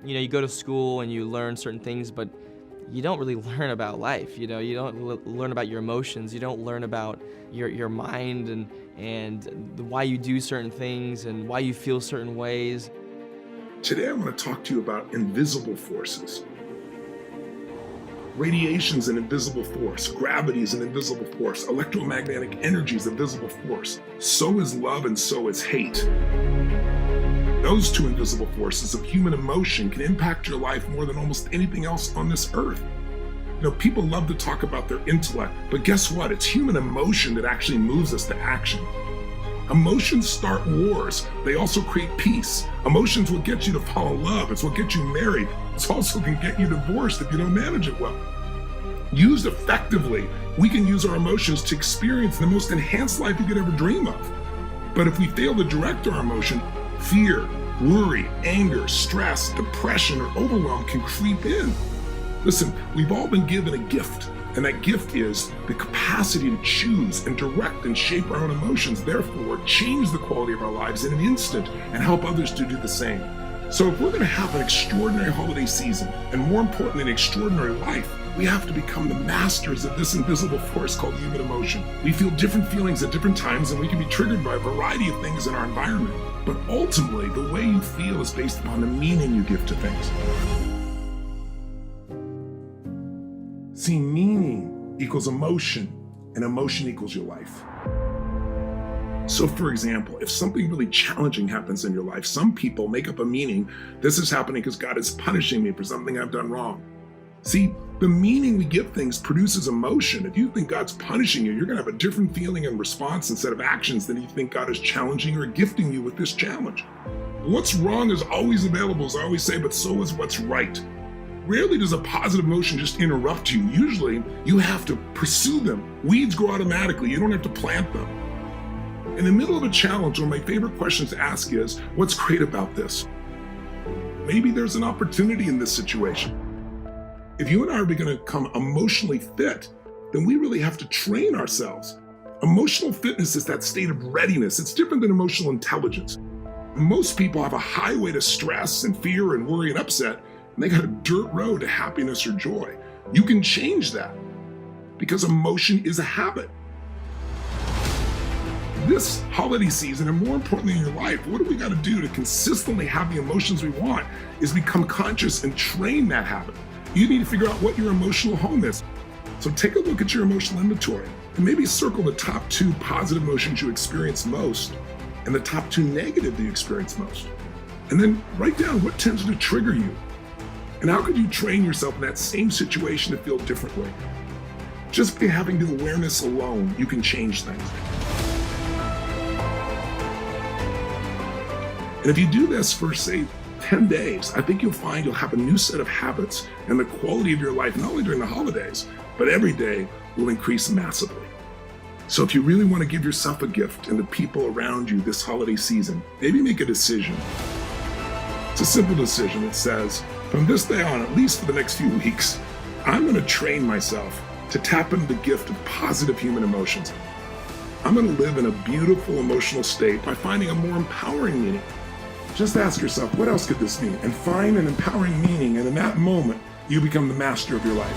you go to school and you learn certain things, but you don't really learn about life. You don't learn about your emotions. You don't learn about your mind and why you do certain things and why you feel certain ways. Today, I want to talk to you about invisible forces. Radiation is an invisible force. Gravity is an invisible force. Electromagnetic energy is a visible force. So is love and so is hate. Those two invisible forces of human emotion can impact your life more than almost anything else on this earth. People love to talk about their intellect, but guess what? It's human emotion that actually moves us to action. Emotions start wars. They also create peace. Emotions will get you to fall in love. It's what gets you married. It's also can get you divorced if you don't manage it well. Used effectively, we can use our emotions to experience the most enhanced life you could ever dream of. But if we fail to direct our emotion, fear, worry, anger, stress, depression, or overwhelm can creep in. Listen, we've all been given a gift. And that gift is the capacity to choose and direct and shape our own emotions, therefore change the quality of our lives in an instant and help others to do the same. So if we're going to have an extraordinary holiday season, and more importantly, an extraordinary life, we have to become the masters of this invisible force called human emotion. We feel different feelings at different times, and we can be triggered by a variety of things in our environment. But ultimately, the way you feel is based upon the meaning you give to things. See, meaning equals emotion, and emotion equals your life. So for example, if something really challenging happens in your life, some people make up a meaning, this is happening because God is punishing me for something I've done wrong. See, the meaning we give things produces emotion. If you think God's punishing you, you're going to have a different feeling and response instead of actions than you think God is challenging or gifting you with this challenge. What's wrong is always available, as I always say, but so is what's right. Rarely does a positive emotion just interrupt you. Usually, you have to pursue them. Weeds grow automatically. You don't have to plant them. In the middle of a challenge, one of my favorite questions to ask is, what's great about this? Maybe there's an opportunity in this situation. If you and I are going to become emotionally fit, then we really have to train ourselves. Emotional fitness is that state of readiness. It's different than emotional intelligence. Most people have a highway to stress and fear and worry and upset, and they got a dirt road to happiness or joy. You can change that because emotion is a habit. This holiday season, and more importantly in your life, what do we got to do to consistently have the emotions we want is become conscious and train that habit. You need to figure out what your emotional home is. So take a look at your emotional inventory and maybe circle the top 2 positive emotions you experience most and the top 2 negative that you experience most. And then write down what tends to trigger you. And how could you train yourself in that same situation to feel differently? Just by having the awareness alone, you can change things. And if you do this for, say, 10 days, I think you'll find you'll have a new set of habits, and the quality of your life, not only during the holidays, but every day, will increase massively. So if you really want to give yourself a gift and the people around you this holiday season, maybe make a decision. It's a simple decision that says, from this day on, at least for the next few weeks, I'm going to train myself to tap into the gift of positive human emotions. I'm going to live in a beautiful emotional state by finding a more empowering meaning. Just ask yourself, what else could this mean? And find an empowering meaning, and in that moment, you become the master of your life.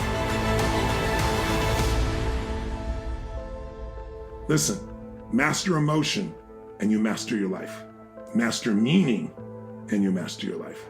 Listen, master emotion, and you master your life. Master meaning, and you master your life.